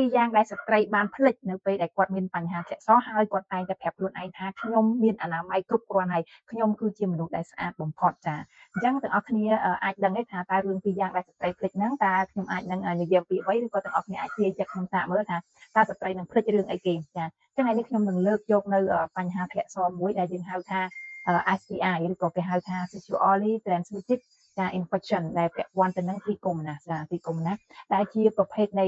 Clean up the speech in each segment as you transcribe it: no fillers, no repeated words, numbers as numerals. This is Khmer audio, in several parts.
ពីរយ៉ាងដែលស្ត្រីបានភ្លេចនៅពេលដែលគាត់មានបញ្ហាធ្លាក់សហើយគាត់តែងតែប្រាប់ខ្លួនឯងថាខ្ញុំមានអនាម័យគ្រប់គ្រាន់ហើយខ្ញុំគឺជាមនុស្សដែលស្អាតបំផុតចាអញ្ចឹងទាំងអស់គ្នាអាចដឹងទេថាតើរឿងពីរយ៉ាងដែលស្ត្រីភ្លេចហ្នឹងតើខ្ញុំអាចនឹងនិយាយពីអ្វីឬក៏ទាំងអស់គ្នាអាចទាយចិត្តខ្ញុំសាកមើលថាតើស្ត្រីនឹងភ្លេចរឿងអីគេចាអញ្ចឹងថ្ងៃនេះខ្ញុំនឹងលើកយកនៅបញ្ហាធ្លាក់សមួយដែលយើងហៅថា STI ឬក៏គេហៅថា Sexually Transmitted ចា Infection ដែលពាក់ព័ន្ធទៅនឹងទីកុំណាចាទីកុំណាដែលជាប្រភេទនៃ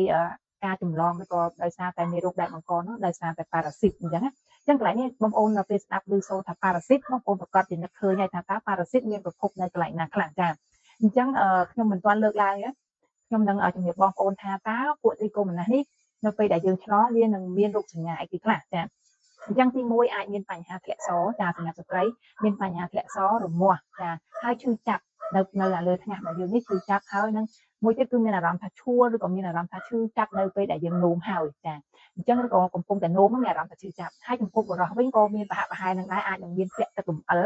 ការចម្លងឬក៏ដោយសារតែមេរោគដែលបង្កនោះដោយសារតែប៉ារ៉ាស៊ីតអញ្ចឹងណាអញ្ចឹងកន្លែងនេះបងប្អូននៅពេលស្ដាប់ឮសូរថាប៉ារ៉ាស៊ីតបងប្អូនប្រកាសជានឹកឃើញហើយថាតើប៉ារ៉ាស៊ីតមានប្រភពនៅកន្លែងណាខ្លះចាអញ្ចឹងខ្ញុំមិនទាន់លើកឡើងខ្ញុំនឹងជំរាបបងប្អូនថាតើពួកទីកុំណានេះនៅពេលដែលយើងឆ្លងវានឹងមានរោគសញ្ញាអីគេខ្លះចាអញ្ចឹងទី1អាចមានបញ្ហាធ្លាក់សចាសម្រាប់ស្ត្រីមានបញ្ហាធ្លាក់សរមាស់ចាហើយឈឺចាប់នៅលើថ្នាក់របស់យើងនេះឈឺចាប់ហើយនឹងមួយទៀតគឺមានអារម្មណ៍ថាឈួលឬក៏មានអារម្មណ៍ថាឈឺចាប់នៅពេលដែលយើងនោមហើយចាអញ្ចឹងឬក៏កំពុងតែនោមមានអារម្មណ៍ថាឈឺចាប់ហើយចំពោះបុរសវិញក៏មានប្រហាក់ប្រហែលនឹងដែរអាចនឹងមានធ្លាក់ទឹករំអិល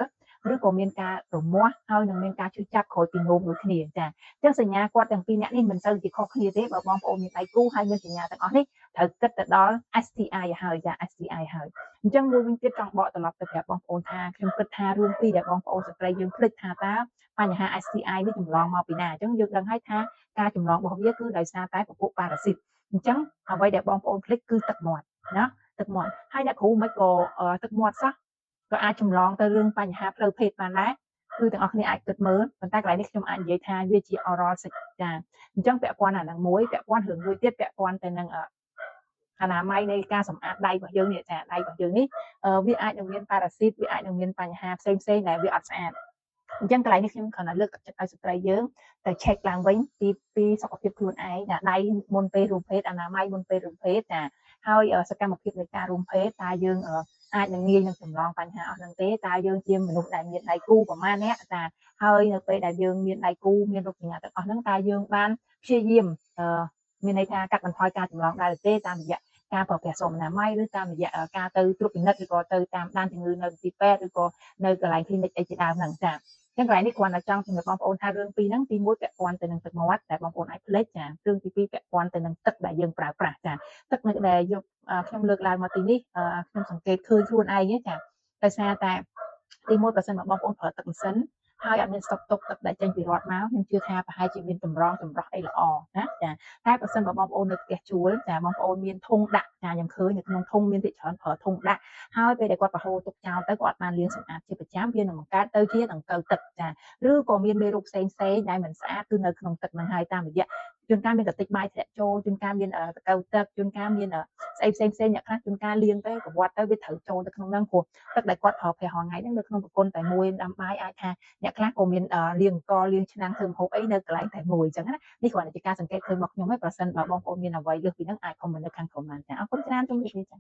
ឬក៏មានការរមាស់ហើយនឹងមានការឈឺចាប់ក្រោយពីនោមដូចគ្នាចាអញ្ចឹងសញ្ញាគាត់ទាំងពីរនាក់នេះមិនទៅជាខុសគ្នាទេបើបងប្អូនមានដៃគូហើយមានសញ្ញាទាំងអស់នេះត្រូវគិតទៅដល់ STI ហើយចា STI ហើយអញ្ចឹងមួយវិញទៀតចង់បកត្រឡប់ទៅប្រាប់បងប្អូនថាខ្ញុំគិតថារឿងពីរដែលបងប្អូនស្ត្រីយើងភ្លេចថាតើបញ្ហា STI នេះចម្លងមកពីណាអញ្ចឹងយើងដឹងហើយថាការចម្លងរបស់វាគឺដោយសារតែពពួកប៉ារ៉ាស៊ីតអញ្ចឹងអ្វីដែលបងប្អូនភ្លេចគឺទឹកមាត់ណាទឹកមាត់ហើយអ្នកគ្រូមិនក៏ទឹកមាត់សោះក៏អាចចម្លងទៅរឿងបញ្ហាផ្លូវភេទបានដែរគឺទាំងអស់គ្នាអាចគិតមើលប៉ុន្តែកន្លែងនេះខ្ញុំអាចនិយាយថាវាជា oral sex ចាអញ្ចឹងពាក់ព័ន្ធអានឹងមួយពាក់ព័ន្ធរឿងមួយទៀតពាក់ព័ន្ធទៅនឹងអនាម័យនៃការសម្អាតដៃរបស់យើងនេះចាដៃរបស់យើងនេះវាអាចនឹងមានប៉ារ៉ាស៊ីតវាអាចនឹងមានបញ្ហាផ្សេងដែលវាអត់ស្អាតអញ្ចឹងកន្លែងនេះខ្ញុំគ្រាន់តែលើកទឹកចិត្តឲ្យស្ត្រីយើងទៅ check ឡើងវិញពីសុខភាពខ្លួនឯងដៃមុនពេលរួមភេទអនាម័យមុនពេលរួមភេទចាហើយសកម្មភាពនៃការរួមភេទតើយើងអាចនឹងងាយនឹងចម្លងបញ្ហាអស់ហ្នឹងទេតើយើងជាមនុស្សដែលមានដៃគូប្រមាណអ្នកចាហើយនៅពេលដែលយើងមានដៃគូមានរោគសញ្ញាទាំងអស់ហ្នឹងតើយើងបានព្យាយាមមានន័យថាកាត់បន្ថយការចម្លងដែរទេតាមរយៈការប្រើប្រាស់សមអនាម័យឬតាមរយៈការទៅត្រួតពិនិត្យឬក៏ទៅតាមដានជំងឺនៅទីពេទ្យឬក៏នៅកន្លែង clinic អីជាដើមហ្នឹងចាអញ្ចឹងកន្លែងនេះគ្រាន់តែចង់ជម្រាបបងប្អូនថារឿងពីរហ្នឹងទី1ពាក់ព័ន្ធទៅនឹងទឹកមាត់តែបងប្អូនអាចភ្លេចចារឿងទី2ពាក់ព័ន្ធទៅនឹងទឹកដែលយើងប្រើប្រាស់ចាទឹកដែលយកខ្ញុំលើកឡើងមកទីនេះខ្ញុំសង្កេតឃើញខ្លួនឯងចាដោយសារតែទី1បើសិនមកបងប្អូនប្រើទឹកម៉ាស៊ីនហើយអត់មានស្តុកទុកទឹកដែលចេញពីរត់មកខ្ញុំជឿថាប្រហែលជាមានចម្រោះអីល្អណាចាតែបើសិនបើបងប្អូននៅផ្ទះជួលចាបងប្អូនមានធុងដាក់ចាខ្ញុំឃើញនៅក្នុងធុងមានតិចច្រើនប្រើធុងដាក់ហើយពេលដែលគាត់ប្រហូរទុកចោលទៅគាត់អត់បានលាងសម្អាតជាប្រចាំវានឹងបង្កើតទៅជាដង្កូវទឹកចាឬក៏មានមេរោគផ្សេងដែលមិនស្អាតគឺនៅក្នុងទឹកហ្នឹងហើយតាមរយៈជួនកាលមានកតិចបាយធ្លាក់ចូលជួនកាលមានដង្កូវទឹកជួនកាលមានស្អីផ្សេងអ្នកខ្លះជួនកាលលាងទៅប្រវត្តិទៅវាត្រូវចូលទៅក្នុងហ្នឹងព្រោះទឹកដែលគាត់ប្រើប្រាស់រាល់ថ្ងៃហ្នឹងនៅក្នុងប្រព័ន្ធតែមួយដាំបាយអាចថាអ្នកខ្លះក៏មានលាងអង្គលាងឆ្នាំងធ្វើម្ហូបអីនៅកន្លែងតែមួយអញ្ចឹងណានេះគ្រាន់តែជាការសង្កេតឃើញរបស់ខ្ញុំឯងប្រសិនបើបងប្អូនមានអ្វីលើសពីហ្នឹងអាចខមមិននៅខាងក្រោមបានចាអរគុណច្រើនជម្រាបលាចា